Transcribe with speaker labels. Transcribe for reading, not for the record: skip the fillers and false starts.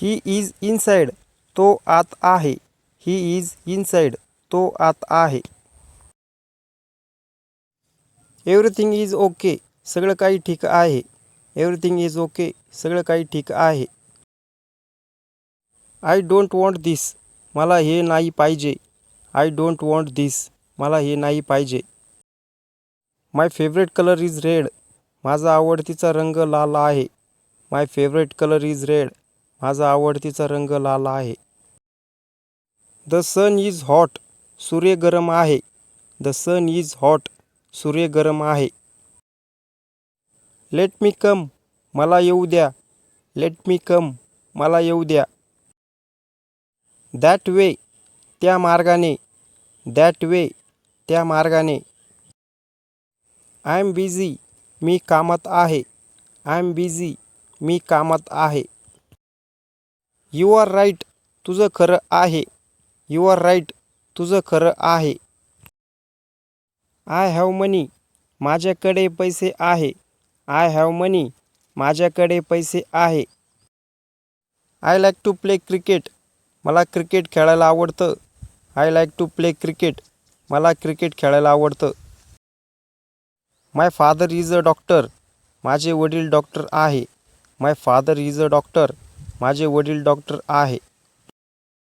Speaker 1: He is inside, तो आत आहे. ही इज इनसाइड, तो आत आहे. एव्हरीथिंग इज ओके, सगळं काही ठीक आहे. एव्हरीथिंग इज ओके, सगळं काही ठीक आहे. आय डोंट वॉन्ट दिस, मला हे नाही पाहिजे. आय डोंट वॉन्ट दिस, मला हे नाही पाहिजे. माय फेवरेट कलर इज रेड, माझा आवडतीचा रंग लाल आहे. माय फेवरेट कलर इज रेड, माझा आवडतीचा रंग लाल आहे. द सन इज हॉट, सूर्य गरम आहे. द सन इज हॉट, सूर्य गरम आहे. लेट मी कम, मला येऊ द्या. लेट मी कम, मला येऊ द्या. दॅट वे, त्या मार्गाने. दॅट वे, त्या मार्गाने. आय एम बिझी, मी कामात आहे. आय एम बिझी, मी कामात आहे. यू आर राईट, तुझं खरं आहे. यू आर राईट, तुझं खरं आहे. आय हॅव मनी, माझ्याकडे पैसे आहे. आय हॅव मनी, माझ्याकडे पैसे आहे. I like to play cricket, मला क्रिकेट खेळायला आवडतं. I like to play cricket, मला क्रिकेट खेळायला आवडतं. My father is a doctor, माझे वडील डॉक्टर आहे. My father is a doctor, माझे वडील डॉक्टर आहे.